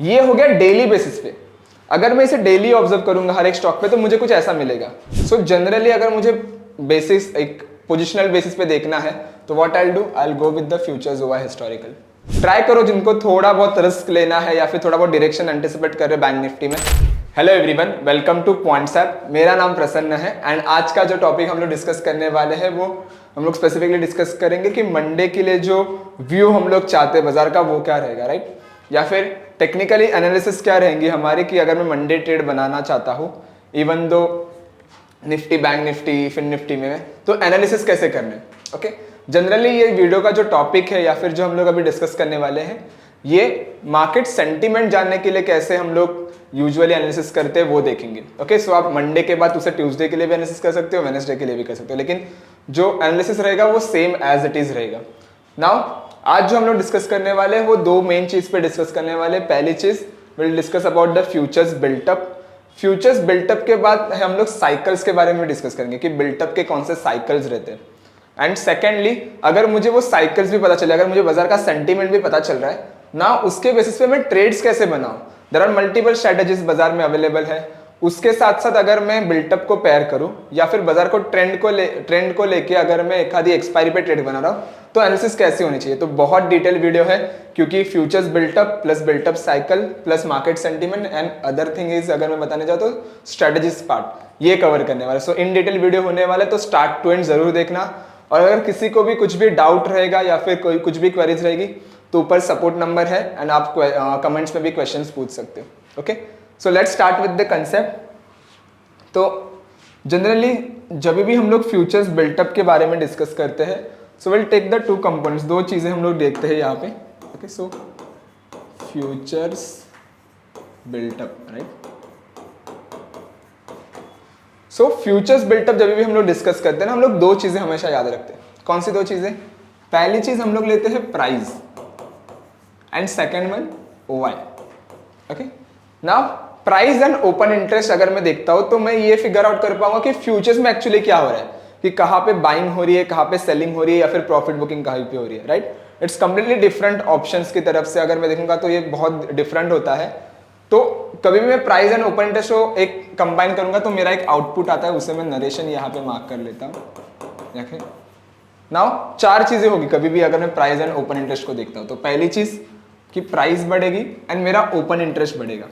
ये हो गया डेली बेसिस पे। अगर मैं इसे डेली ऑब्जर्व करूंगा हर एक स्टॉक पे तो मुझे कुछ ऐसा मिलेगा। सो जनरली अगर मुझे बेसिस एक पोजिशनल बेसिस पे देखना है तो what I do, I go with the futures over historical. Try करो जिनको थोड़ा बहुत रिस्क लेना है या फिर थोड़ा बहुत डायरेक्शन एंटिसिपेट कर रहे बैंक निफ्टी में। Hello everyone, welcome two points app. मेरा नाम प्रसन्न है एंड आज का जो टॉपिक हम लोग डिस्कस करने वाले हैं वो हम लोग स्पेसिफिकली डिस्कस करेंगे कि मंडे के लिए जो व्यू हम लोग चाहते हैं बाजार का वो क्या रहेगा, राइट? या फिर टेक्निकली एनालिसिस क्या रहेंगी हमारी कि अगर मैं मंडे ट्रेड बनाना चाहता हूँ इवन दो Nifty, bank Nifty, fin Nifty में, तो एनालिसिस कैसे करने। ओके, जनरली ये वीडियो का जो टॉपिक है या फिर जो हम लोग अभी डिस्कस करने वाले हैं ये मार्केट सेंटीमेंट जानने के लिए कैसे हम लोग यूजुअली एनालिसिस करते हैं वो देखेंगे। ओके, सो आप मंडे के बाद उसे ट्यूसडे के लिए भी एनालिसिस कर सकते हो, वेडनेसडे के लिए भी कर सकते हो, लेकिन जो एनालिसिस रहेगा वो सेम एज इट इज रहेगा। नाउ आज जो हम लोग डिस्कस करने वाले हैं वो दो मेन चीज पे डिस्कस करने वाले हैं। पहली चीज will discuss about the futures built up. Futures built up के बाद हम लोग साइकिल्स के बारे में डिस्कस करेंगे कि बिल्टअप के कौन से साइकिल्स रहते हैं। एंड सेकेंडली अगर मुझे वो साइकिल्स भी पता चले, अगर मुझे बाजार का सेंटीमेंट भी पता चल रहा है ना, उसके बेसिस पे मैं ट्रेड्स कैसे बनाऊं। देयर आर मल्टीपल स्ट्रेटेजीज बाजार में अवेलेबल है। उसके साथ साथ अगर मैं बिल्टअप को पेयर करूं या फिर बाजार को ट्रेंड को लेके अगर मैं एक आधी एक्सपायरी पे ट्रेड बना रहा हूं तो एनालिसिस कैसे होनी चाहिए। तो बहुत डिटेल वीडियो है क्योंकि futures built up plus built up cycle plus market sentiment and other thing is, अगर मैं बताने जाऊँ तो स्ट्रेटेजीज पार्ट ये कवर करने वाला। सो इन डिटेल वीडियो होने वाला है, तो स्टार्ट टू एंड जरूर देखना। और अगर किसी को भी कुछ भी डाउट रहेगा या फिर कोई कुछ भी क्वेरीज रहेगी तो ऊपर सपोर्ट नंबर है एंड आप कमेंट्स में भी क्वेश्चंस पूछ सकते हो। Okay, so let's start with the concept. तो जनरली जब भी हम लोग फ्यूचर्स बिल्टअप के बारे में डिस्कस करते हैं so will take the two components, दो चीजें हम लोग देखते हैं यहाँ पे। Okay, so futures built up, right? So futures built up जब भी हम लोग डिस्कस करते हैं ना, हम लोग दो चीजें हमेशा याद रखते हैं। कौन सी दो चीजें? पहली चीज हम लोग लेते हैं price and second one ओवाई। Okay, now price and open interest अगर मैं देखता हूं तो मैं ये फिगर आउट कर पाऊंगा कि फ्यूचर्स में एक्चुअली क्या हो रहा है, कि कहां पे बाइंग हो रही है, कहां पे सेलिंग हो रही है या फिर प्रॉफिट बुकिंग कहां पे हो रही है, right? It's completely different options की तरफ से अगर मैं देखूंगा तो ये बहुत डिफरेंट होता है। तो कभी भी मैं प्राइस एंड ओपन इंटरेस्ट को एक कंबाइन करूंगा तो मेरा एक आउटपुट आता है, उसे मैं नरेशन यहाँ पे मार्क कर लेता हूँ। नाउ चार चीजें होगी कभी भी अगर मैं प्राइस एंड ओपन इंटरेस्ट को देखता हूँ। तो पहली चीज कि प्राइस बढ़ेगी एंड मेरा ओपन इंटरेस्ट बढ़ेगा,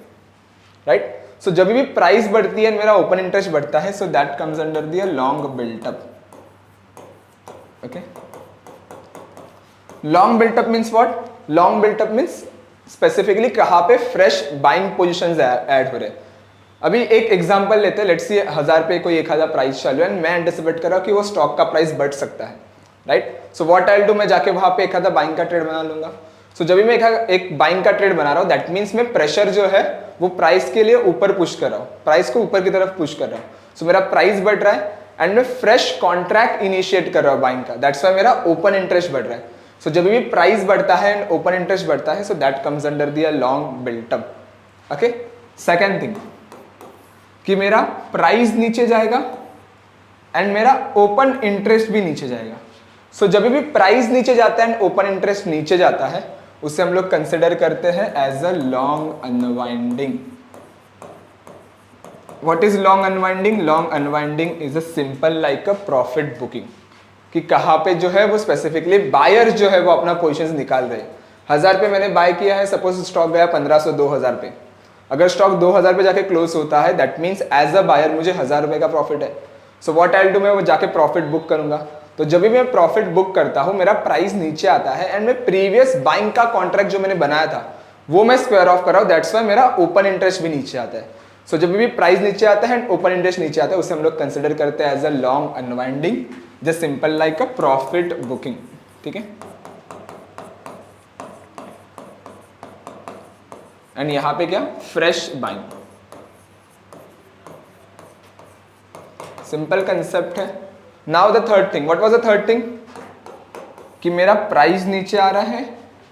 राइट? सो जब भी प्राइस बढ़ती है एंड मेरा ओपन इंटरेस्ट बढ़ता है so that comes under the long built up. Okay, long built up means what? Long built up means specifically कहां पे फ्रेश बाइंग पोजीशंस ऐड हो रहे हैं। अभी एक एग्जांपल लेते हैं, लेट्स सी 1000 पे कोई 1000 प्राइस चालू है एंड मैं एंटिसिपेट कर रहा हूं कि वो स्टॉक का प्राइस बढ़ सकता है, right? So what I will do, मैं जाके वहां पे 1000 बाइंग का ट्रेड बना लूंगा। सो जब भी मैं एक बाइंग का ट्रेड बना रहा हूं दैट मीन्स मैं प्रेशर जो है वो प्राइस के लिए ऊपर पुश कर रहा हूं, प्राइस को ऊपर की तरफ पुश कर रहा हूं। सो मेरा प्राइस बढ़ रहा है एंड मैं फ्रेश कॉन्ट्रैक्ट इनिशिएट कर रहा हूं बाइंग का, दैट्स व्हाई मेरा ओपन इंटरेस्ट बढ़ रहा है। सो जब भी प्राइस बढ़ता है एंड ओपन इंटरेस्ट बढ़ता है so that comes under the long built up. Okay, second thing कि मेरा प्राइस नीचे जाएगा एंड मेरा ओपन इंटरेस्ट भी नीचे जाएगा। सो जब भी प्राइस नीचे जाता है एंड ओपन इंटरेस्ट नीचे जाता है उसे हम लोग कंसिडर करते हैं as a long unwinding. What is long unwinding? Long unwinding is a simple like a profit booking, कि कहां पे जो है वो स्पेसिफिकली बायर जो है वो अपना पोजीशंस निकाल रहे हैं। 1000 पे मैंने बाय किया है, सपोज स्टॉक गया 1500 2000 पे, अगर स्टॉक 2000 पे जाके क्लोज होता है that means as a buyer मुझे 1000 रुपए का प्रॉफिट है। So what I will do, मैं वो जाके प्रॉफिट बुक करूंगा। तो जब भी मैं प्रॉफिट बुक करता हूं मेरा प्राइस नीचे आता है एंड मैं प्रीवियस बाइंग का कॉन्ट्रैक्ट जो मैंने बनाया था वो मैं स्क्वायर ऑफ कर रहा हूं, दैट्स व्हाई मेरा ओपन इंटरेस्ट भी नीचे आता है। सो जब भी प्राइस नीचे आता है एंड ओपन इंटरेस्ट नीचे आता है उसे हम लोग कंसिडर करते हैं as a long unwinding, just simple like a profit booking. ठीक है, एंड यहां पे क्या? Fresh buying. सिंपल कंसेप्ट है। Now the third thing, what was the third thing? कि मेरा प्राइस नीचे आ रहा है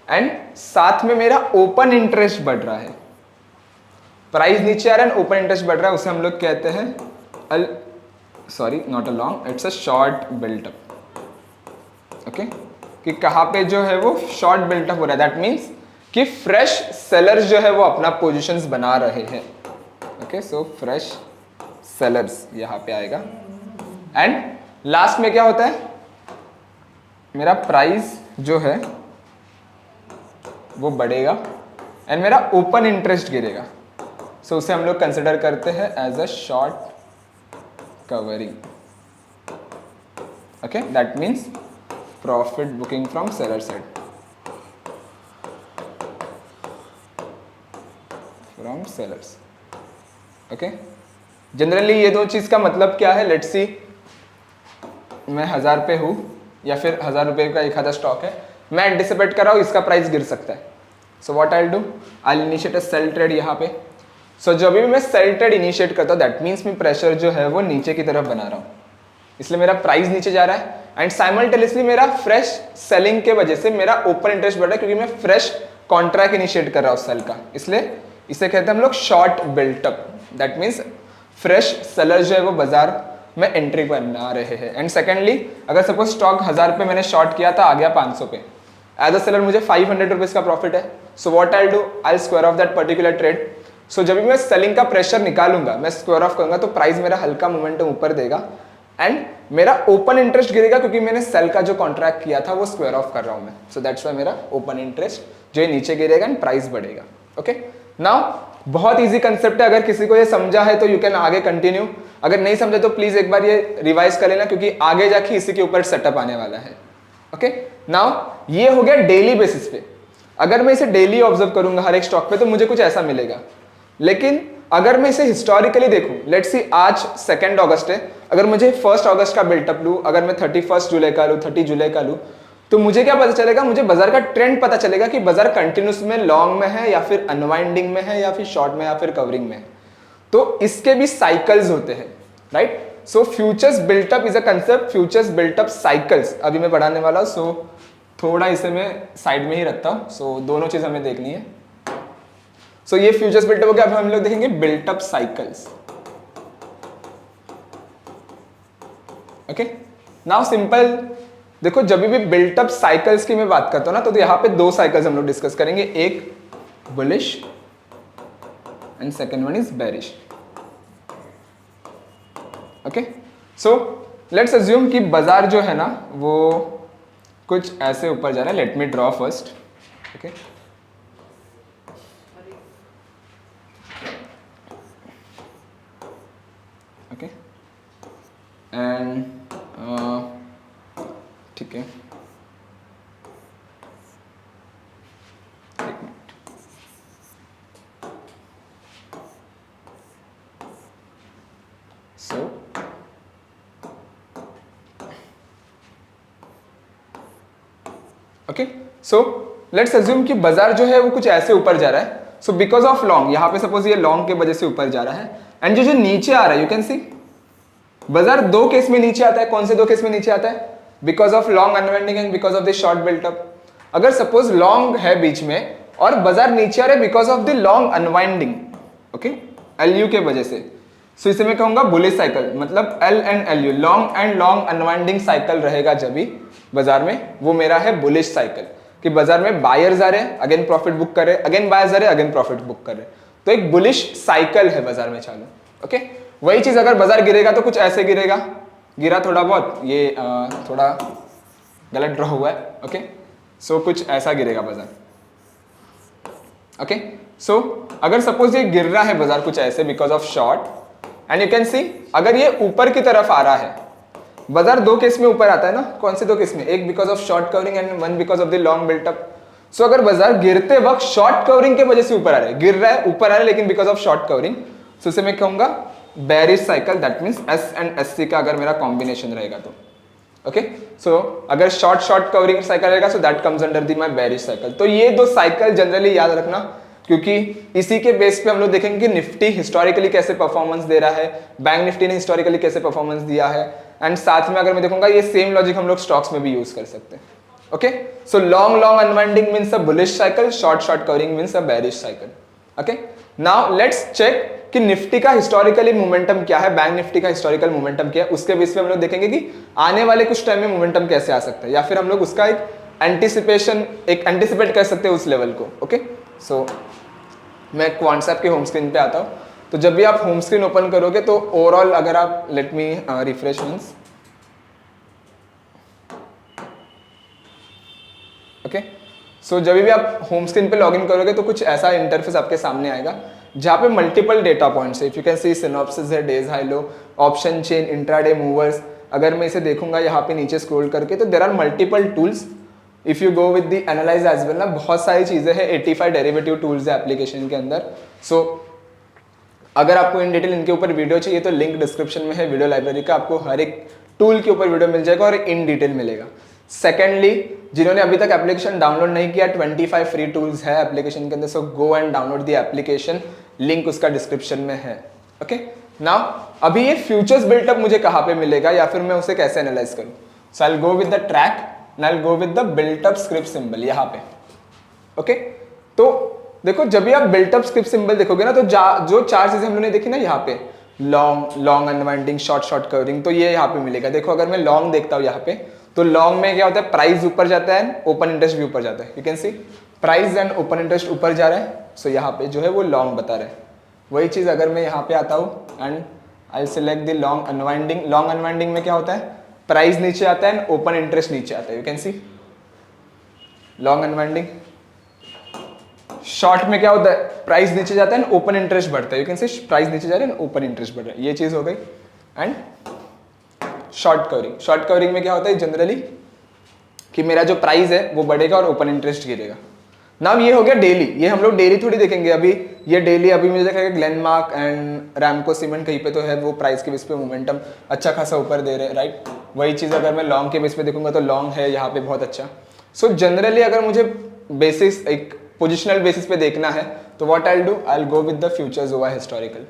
एंड साथ में मेरा ओपन इंटरेस्ट बढ़ रहा है। प्राइस नीचे आ रहा है एंड ओपन इंटरेस्ट बढ़ रहा है, उसे हम लोग कहते हैं sorry not a long, it's a short built up. Okay, कि कहां पे जो है वो शॉर्ट बिल्टअप हो रहा है, दैट मीन्स कि फ्रेश सेलर्स जो है वो अपना पोजीशंस बना रहे हैं। ओके, सो फ्रेश सेलर्स यहां पे आएगा। एंड लास्ट में क्या होता है, मेरा प्राइस जो है वो बढ़ेगा एंड मेरा ओपन इंटरेस्ट गिरेगा। सो उसे हम लोग कंसिडर करते हैं as a short covering. Okay, that means profit booking from seller side, from sellers. Okay, generally ये दो चीज का मतलब क्या है, लेट्स सी मैं 1000 पे हूं या फिर 1000 रुपए का एक आधा स्टॉक है, मैं एंटिसिपेट कर रहा हूं इसका प्राइस गिर सकता है। So what I will do, I will initiate a sell trade यहाँ पे। सो जब भी मैं सेल ट्रेड इनिशिएट करता हूँ दैट मीन्स मैं प्रेशर जो है वो नीचे की तरफ बना रहा हूँ, इसलिए मेरा प्राइस नीचे जा रहा है एंड साइमल्टेनियसली मेरा फ्रेश सेलिंग के वजह से मेरा ओपन इंटरेस्ट बढ़ रहा है, क्योंकि मैं फ्रेश कॉन्ट्रैक्ट इनिशिएट कर रहा हूँ सेल का, इसलिए इसे कहते हैं हम लोग short built up. That means fresh seller जो है वो बाजार में एंट्री बना रहे हैं। एंड सेकेंडली, अगर सपोज स्टॉक 1000 पे मैंने शॉर्ट किया था, आ गया 500 पे, एज अ सेलर मुझे 500 रुपीज का प्रॉफिट है। So what I do, I square off that particular trade. So जब भी मैं सेलिंग का प्रेशर निकालूंगा, मैं स्क्वायर ऑफ करूंगा तो प्राइस मेरा हल्का मोमेंटम ऊपर देगा एंड मेरा ओपन इंटरेस्ट गिरेगा, क्योंकि मैंने सेल का जो कॉन्ट्रैक्ट किया था वो स्क्वायर ऑफ कर रहा हूं मैं। सो दैट्स व्हाई मेरा ओपन इंटरेस्ट जो है नीचे गिरेगा एंड प्राइस बढ़ेगा। ओके, नाउ बहुत इजी कंसेप्ट है, अगर किसी को ये समझा है तो यू कैन आगे कंटिन्यू, अगर नहीं समझे तो प्लीज एक बार ये रिवाइज कर लेना, क्योंकि आगे जाके इसी के ऊपर सेटअप आने वाला है। ओके, नाउ ये हो गया डेली बेसिस पे। अगर मैं इसे डेली ऑब्जर्व करूंगा हर एक स्टॉक पे तो मुझे कुछ ऐसा मिलेगा, लेकिन अगर मैं इसे हिस्टोरिकली देखूं, लेट्स सी आज 2 अगस्त है, अगर मुझे 1 अगस्त का बिल्टअप लूं, अगर मैं 31 जुलाई का लूं, 30 जुलाई का लूं, तो मुझे क्या पता चलेगा, मुझे बाजार का ट्रेंड पता चलेगा कि बाजार कंटिन्यूस में लॉन्ग में है या फिर अनवाइंडिंग में है या फिर शॉर्ट में या फिर कवरिंग में है। तो इसके भी साइकिल्स होते हैं, right. So futures built up is a concept, futures built up cycles अभी मैं पढ़ाने वाला हूं। सो थोड़ा इसे मैं साइड में ही रखता हूं। सो दोनों चीज हमें देखनी है। सो ये फ्यूचर्स बिल्टअप हो गया, अब हम लोग देखेंगे built up cycles. Okay, now simple देखो, जब भी बिल्टअप साइकिल्स की मैं बात करता हूं ना, तो यहाँ पे 2 साइकिल्स हम लोग डिस्कस करेंगे, एक bullish and second one is bearish. Okay, so let's assume कि बाजार जो है ना वो कुछ ऐसे ऊपर जा रहा है। Let me draw first. Okay, okay, and ठीक है, एक minute. So okay, so let's assume कि बाजार जो है वो कुछ ऐसे ऊपर जा रहा है। सो बिकॉज ऑफ लॉन्ग, यहां पे सपोज ये लॉन्ग के वजह से ऊपर जा रहा है एंड जो नीचे आ रहा है, यू कैन सी बाजार 2 केस में नीचे आता है। कौन से 2 केस में नीचे आता है? Because of long unwinding and because of the short built up. अगर सपोज लॉन्ग है बीच में और बाजार नीचे आ रहा है because of the long unwinding, okay, LU के वजह से, सो इसे मैं कहूंगा बुलिश साइकिल। मतलब L and LU, long and long unwinding cycle रहेगा जब भी बाजार में, वो मेरा है बुलिश साइकिल। कि बाजार में बायर्स आ रहे हैं, अगेन प्रॉफिट बुक कर रहे हैं, अगेन बायर्स आ रहे हैं, अगेन प्रॉफिट बुक कर रहे हैं। तो एक बुलिश साइकिल है बाजार में चालू। ओके, वही चीज अगर बाजार गिरेगा तो कुछ ऐसे गिरेगा, गिरा थोड़ा बहुत, ये थोड़ा गलत ड्रॉ हुआ है। ओके, सो कुछ ऐसा गिरेगा बाजार। ओके, सो अगर सपोज ये गिर रहा है बाजार कुछ ऐसे because of short and you can सी अगर ये ऊपर की तरफ आ रहा है, बाजार 2 केस में ऊपर आता है ना। कौन से 2 केस में? एक because of short covering and one because of the long built up. So अगर बाजार गिरते वक्त शॉर्ट कवरिंग के वजह से ऊपर आ रहा है, गिर रहा है ऊपर आ रहा है लेकिन because of short covering, so इसे मैं कहूंगा bearish cycle. That means S and S C का अगर मेरा कॉम्बिनेशन रहेगा तो। ओके, सो अगर शॉर्ट कवरिंग साइकिल रहेगा so that comes under the my bearish cycle. तो ये 2 साइकिल जनरली याद रखना, क्योंकि इसी के बेस पे हम लोग देखेंगे कि निफ्टी हिस्टोरिकली कैसे परफॉर्मेंस दे रहा है, बैंक निफ्टी ने हिस्टोरिकली कैसे परफॉर्मेंस दिया है, एंड साथ में अगर मैं देखूंगा ये सेम लॉजिक हम लोग स्टॉक्स में भी यूज कर सकते हैं। Okay, so long unwinding means a bullish cycle, short covering means a bearish cycle. Okay, now let's check कि निफ्टी का हिस्टोरिकली मोमेंटम क्या है, बैंक निफ्टी का हिस्टोरिकल मोमेंटम क्या है। उसके बेस पे हम लोग देखेंगे कि आने वाले कुछ टाइम में मोमेंटम कैसे आ सकता है, या फिर हम लोग उसका एक एंटिसिपेशन, एक एंटिसिपेट कर सकते हैं उस लेवल को। ओके, सो मैं क्वांट्सएप के होम स्क्रीन पे आता हूँ। तो जब भी आप होम स्क्रीन ओपन करोगे तो ओवरऑल अगर आप, let me refresh once, okay, so जब भी आप होम स्क्रीन पे लॉगिन करोगे तो कुछ ऐसा इंटरफेस आपके सामने आएगा जहाँ पे मल्टीपल डेटा पॉइंट्स है। If you can see synopsis है, days high low, option chain, intraday movers. अगर मैं इसे देखूंगा यहाँ पे नीचे स्क्रॉल करके तो there are multiple tools. If you go with the analyse as well ना, बहुत सारी चीजें हैं, 85 डेरिवेटिव टूल्स है एप्लीकेशन के अंदर। सो अगर आपको इन डिटेल इनके ऊपर वीडियो चाहिए तो लिंक डिस्क्रिप्शन में है वीडियो लाइब्रेरी का, आपको हर एक टूल के ऊपर वीडियो मिल जाएगा और इन डिटेल मिलेगा। सेकेंडली, जिन्होंने अभी तक एप्लीकेशन डाउनलोड नहीं किया, 25 फ्री टूल्स है एप्लीकेशन के अंदर, so go and download the application, link उसका डिस्क्रिप्शन में है। ओके, नाउ अभी ये फ्यूचर्स बिल्टअप मुझे कहाँ पे मिलेगा या फिर मैं उसे कैसे एनालाइज करूँ? So I will go with the track and I will go with the built up script symbol यहाँ पे। ओके, तो देखो जब भी आप बिल्टअप स्क्रिप्ट सिंबल देखोगे ना तो जो चार चीजें हम लोगों ने देखी ना यहाँ पे, लॉन्ग अनवाइंडिंग, शॉर्ट कवरिंग, तो ये यहाँ पे मिलेगा। देखो अगर मैं लॉन्ग देखता हूँ यहाँ पे तो लॉन्ग में क्या होता है, प्राइस ऊपर जाता है, ओपन इंटरेस्ट भी ऊपर जाता है। You can C price and open interest ऊपर जा रहा है, सो यहाँ पे जो है वो लॉन्ग बता रहा है। वही चीज अगर मैं यहाँ पे आता हूँ and I select the long unwinding, long unwinding में क्या होता है, प्राइस नीचे आता है एंड ओपन इंटरेस्ट नीचे आता है। You can C long unwinding. Short में क्या होता है, प्राइस नीचे जाता है एंड ओपन इंटरेस्ट बढ़ता है। यू कैन सी प्राइस नीचे जा रहा है एंड ओपन इंटरेस्ट बढ़ रहा है, ये चीज हो गई। And short covering, short covering में क्या होता है जनरली कि मेरा जो प्राइस है वो बढ़ेगा और ओपन इंटरेस्ट गिरेगा। नाउ ये हो गया डेली, ये हम लोग डेली थोड़ी देखेंगे अभी, ये डेली अभी मुझे देखा ग्लेनमार्क एंड रैमको सीमेंट कहीं पे तो है वो प्राइस के बेस पे मोमेंटम अच्छा खासा ऊपर दे रहे हैं, राइट। वही चीज अगर मैं लॉन्ग के बेस पे देखूंगा तो लॉन्ग है यहाँ पे बहुत अच्छा। सो जनरली अगर मुझे बेसिस, एक पोजिशनल बेसिस पे देखना है तो what I will do, I will go with the futures over historical.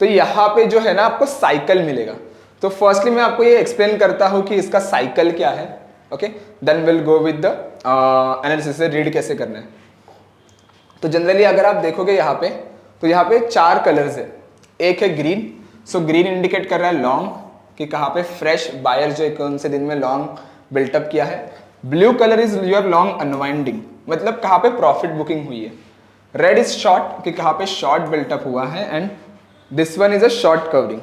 तो यहाँ पे जो है ना आपको साइकिल मिलेगा। तो फर्स्टली मैं आपको ये एक्सप्लेन करता हूँ कि इसका साइकिल क्या है। Okay, then will go with the analysis से रीड कैसे करना है। तो जनरली अगर आप देखोगे यहाँ पे तो यहाँ पे चार कलर्स है। एक है ग्रीन, सो ग्रीन इंडिकेट कर रहा है लॉन्ग कि कहाँ पे फ्रेश बायर जो कौन से दिन में लॉन्ग बिल्टअप किया है। Blue colour is your long unwinding, मतलब कहाँ पे प्रॉफिट बुकिंग हुई है। रेड इज शॉर्ट कि कहाँ पे शॉर्ट बिल्टअप हुआ है and this one is a short covering.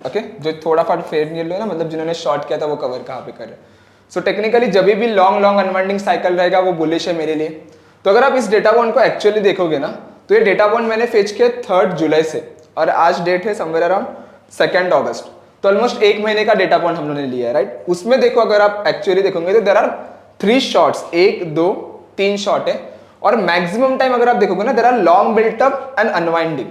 Okay, जो थोड़ा फॉर फेयर नियर लो ना, मतलब जिन्होंने शॉर्ट किया था वो कवर कहाँ पे कर रहे हैं। सो टेक्निकली जब भी लॉन्ग अनवाइंडिंग साइकिल रहेगा वो बुलिश है मेरे लिए। तो अगर आप इस डेटा पॉइंट को एक्चुअली देखोगे ना तो ये डेटा पॉइंट मैंने फेच किया 3 जुलाई से और आज डेट है समवेयर अराउंड 2 अगस्त। तो ऑलमोस्ट 1 महीने का डेटा पॉइंट हम लोगों ने लिया है, राइट। उसमें देखो अगर आप एक्चुअली देखोगे तो देयर आर 3 शॉट्स, 1 2 3 शॉट है और मैक्सिमम टाइम अगर आप देखोगे ना there are long built up and unwinding.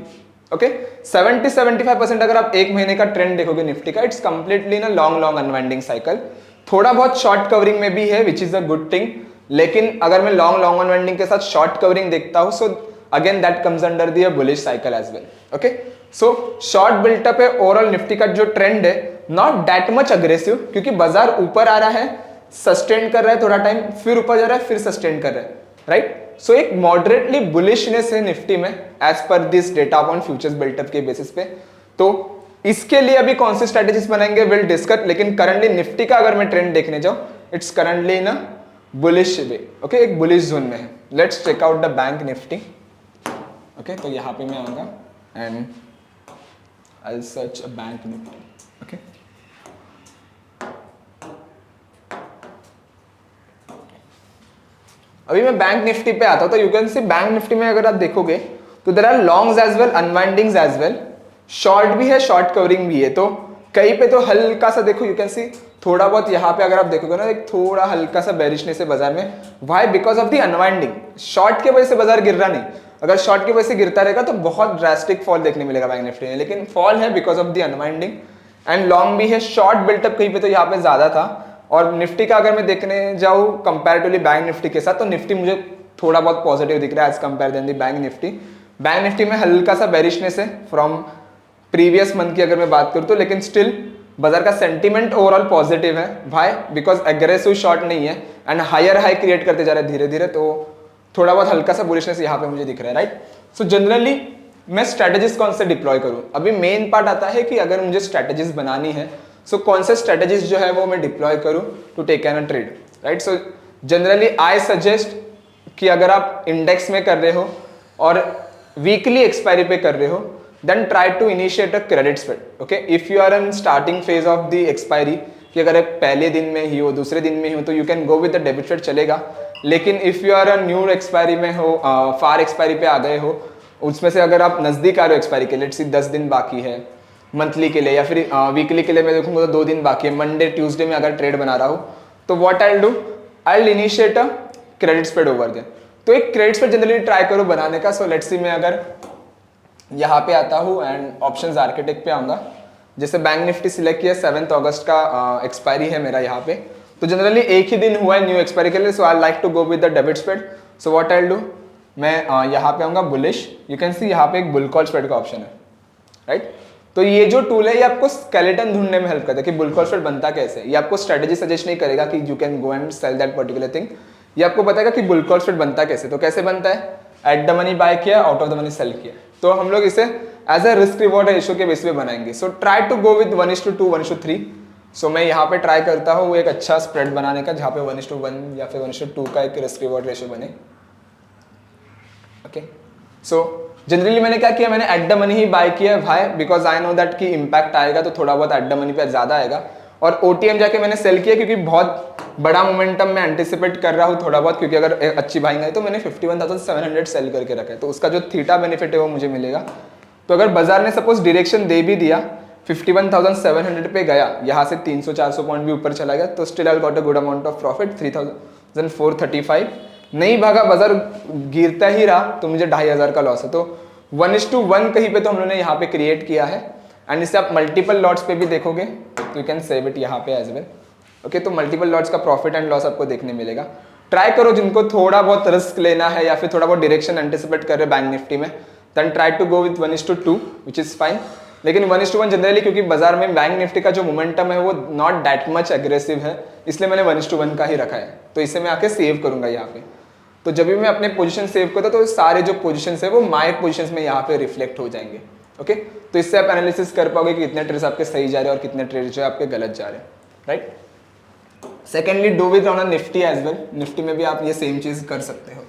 Okay, 70-75% अगर आप 1 महीने का ट्रेंड देखोगे निफ्टी का, इट्स कंप्लीटली ना लॉन्ग अनवाइंडिंग साइकिल। थोड़ा बहुत शॉर्ट कवरिंग में भी है which is a good thing, लेकिन अगर मैं लॉन्ग अनवाइंडिंग के साथ शॉर्ट कवरिंग देखता हूं so again that comes under the bullish cycle as well. Okay, so short built up है। ओवरऑल निफ्टी का जो ट्रेंड है नॉट दैट मच अग्रेसिव, क्योंकि बाजार ऊपर आ रहा है, सस्टेन कर रहा है थोड़ा टाइम, फिर ऊपर जा रहा है, फिर सस्टेन कर रहा है, राइट। सो एक मॉडरेटली बुलिशनेस है निफ्टी में as per this data on futures built up के बेसिस पे। तो इसके लिए अभी कौन सी स्ट्रेटेजीज बनाएंगे विल डिस्कस, लेकिन करंटली निफ्टी का अगर मैं ट्रेंड देखने जाऊं it's currently in a bullish way. Okay, एक बुलिश जोन में है। Let's check out the bank Nifty. Okay, तो यहाँ पे मैं आऊंगा and I will search bank Nifty. Okay, अभी मैं बैंक निफ्टी पे आता हूं तो you can see bank Nifty में अगर आप देखोगे तो there are longs as well, unwindings as well, short भी है, शॉर्ट कवरिंग भी है। तो कहीं पे तो हल्का सा देखो, यू कैन सी थोड़ा बहुत यहाँ पे अगर आप देखोगे ना एक थोड़ा हल्का सा बेरिशनेस है बाजार में। Why? Because of the unwinding. Short की वजह से बाजार गिर रहा नहीं, अगर शॉर्ट की वजह से गिरता रहेगा तो बहुत ड्रास्टिक फॉल देखने मिलेगा बैंक निफ्टी में, लेकिन फॉल है because of the unwinding and long भी है। शॉर्ट बिल्टअप कहीं पे तो यहाँ पे ज्यादा था। और निफ्टी का अगर मैं देखने जाऊँ कंपैरेटिवली बैंक निफ्टी के साथ तो निफ्टी मुझे थोड़ा बहुत पॉजिटिव दिख रहा है as compare then the bank Nifty. Bank Nifty में हल्का सा बेरिशनेस है फ्रॉम प्रीवियस मंथ की अगर मैं बात करूँ तो, लेकिन स्टिल बाजार का सेंटीमेंट ओवरऑल पॉजिटिव है। भाई बिकॉज एग्रेसिव शॉर्ट नहीं है एंड हायर हाई क्रिएट करते जा रहे हैं धीरे धीरे, तो थोड़ा बहुत हल्का सा बुलिशनेस यहाँ पे मुझे दिख रहा है, राइट। सो जनरली मैं स्ट्रेटेजीज कौन से डिप्लॉय करूँ, अभी मेन पार्ट आता है कि अगर मुझे स्ट्रेटेजीज बनानी है सो कौन से स्ट्रेटेजीज जो है वो मैं डिप्लॉय करूँ to take an a trade, right. So generally I suggest कि अगर आप इंडेक्स में कर रहे हो और वीकली एक्सपायरी पे कर रहे हो, then try to initiate a credit spread. Okay, if you are in starting phase of the expiry, कि अगर पहले दिन में ही हो, दूसरे दिन में ही हो, तो you can go with the debit spread, चलेगा. लेकिन if you are a new expiry में हो, फार एक्सपायरी पे आ गए हो, उसमें से अगर आप नज़दीक आ रहे हो एक्सपायरी के, लेट्स सी 10 दिन बाकी है मंथली के लिए, या फिर वीकली के लिए मैं देखूंगा तो 2 दिन बाकी है, मंडे ट्यूसडे में अगर ट्रेड बना रहा हूँ, तो what I will do, I will initiate a credit spread over there. तो एक क्रेडिट स्प्रेड जनरली ट्राई करो बनाने का. सो लेट्स सी मैं अगर यहाँ पे आता हूँ एंड ऑप्शंस आर्किटेक्ट पे आऊँगा, जैसे बैंक निफ्टी सिलेक्ट किया, 7 अगस्त का एक्सपायरी है मेरा यहाँ पे, तो जनरली एक ही दिन हुआ है न्यू एक्सपायरी के लिए. So I like to go with the debit spread. So what I will do, मैं यहाँ पे आऊँगा बुलिश. यू कैन सी यहाँ पे एक बुल कॉल स्प्रेड का ऑप्शन है, राइट. तो ये जो टूल है ये आपको स्केलेटन ढूंढने में हेल्प करता है कि बुल कॉल स्प्रेड बनता कैसे. ये आपको स्ट्रेटेजी सजेस्ट नहीं करेगा कि you can go and sell that particular thing. ये आपको बताएगा कि बुल कॉल स्प्रेड बनता कैसे. तो कैसे बनता है, एट द मनी बाय किया, out of the money sell किया. तो हम लोग इसे as a risk reward ratio के बेस पे बनाएंगे. So try to go with 1:2, 1:3. सो मैं यहाँ पे ट्राई करता हूँ एक अच्छा स्प्रेड बनाने का, जहाँ पे 1:1 या फिर 1:2 का एक रिस्क रिवॉर्ड रेशियो बने. ओके, सो जनरली मैंने क्या किया, मैंने एट द मनी ही बाय किया है भाई, बिकॉज आई नो दैट कि इम्पैक्ट आएगा तो थोड़ा बहुत एट द मनी पे ज़्यादा आएगा. और OTM जाके मैंने सेल किया क्योंकि बहुत बड़ा मोमेंटम मैं एंटिसिपेट कर रहा हूँ थोड़ा बहुत, क्योंकि अगर अच्छी बाइंग आई तो मैंने 51,700 सेल करके रखा है, तो उसका जो थीटा बेनिफिट है वो मुझे मिलेगा. तो अगर बाजार ने सपोज डायरेक्शन दे भी दिया, 51,700 पे गया, यहाँ से 300-400 पॉइंट भी ऊपर चला गया, तो still I got a good amount of profit, 3,435. नहीं भागा बाजार, गिरता ही रहा, तो मुझे 2,500 का लॉस है. तो 1:1 कहीं पे तो हम लोगों ने यहाँ पे क्रिएट किया है. एंड इससे आप मल्टीपल लॉट्स पे भी देखोगे तो यू कैन सेव इट यहाँ पे एज वेल. ओके, तो मल्टीपल लॉट्स का प्रॉफिट एंड लॉस आपको देखने मिलेगा. ट्राई करो जिनको थोड़ा बहुत रिस्क लेना है या फिर थोड़ा बहुत डायरेक्शन एंटिसिपेट कर रहे हैं बैंक निफ्टी में, then try to go with 1:2 which is fine. लेकिन 1:1 जनरली क्योंकि बाजार में बैंक निफ्टी का जो मोमेंटम है वो नॉट दैट मच एग्रेसिव है, इसलिए मैंने 1:1 का ही रखा है. तो इसे मैं आके सेव करूंगा यहाँ पे. तो जब भी मैं अपने पोजीशन सेव करता हूँ तो सारे जो पोजीशंस है वो माय पोजीशंस में यहाँ पे रिफ्लेक्ट हो जाएंगे. ओके, तो इससे आप एनालिसिस कर पाओगे कि कितने ट्रेड्स आपके सही जा रहे हैं और कितने ट्रेड्स जो है आपके गलत जा रहे हैं, right. Secondly do with on Nifty as well. Nifty में भी आप ये सेम चीज कर सकते हो,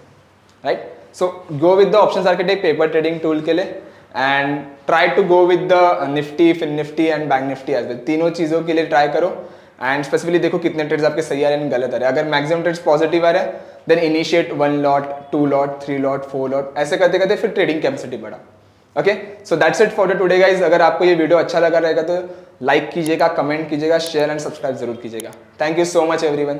right. So go with the options architect paper trading tool के लिए and try to go with the Nifty, fin Nifty and bank Nifty as well. तीनों चीज़ों के लिए ट्राई करो एंड स्पेसिफिकली देखो कितने ट्रेड्स आपके सही आ रहे हैं, गलत आ रहे हैं. अगर मैक्सिमम ट्रेड्स पॉजिटिव आ रहे हैं then initiate 1 lot, 2 lot, 3 lot, 4 lot, ऐसे करते करते फिर ट्रेडिंग कैपेसिटी बढ़ा. Okay, so that's it for the today guys. अगर आपको ये वीडियो अच्छा लगा रहेगा तो लाइक कीजिएगा, कमेंट कीजिएगा, शेयर एंड सब्सक्राइब जरूर कीजिएगा. Thank you so much everyone.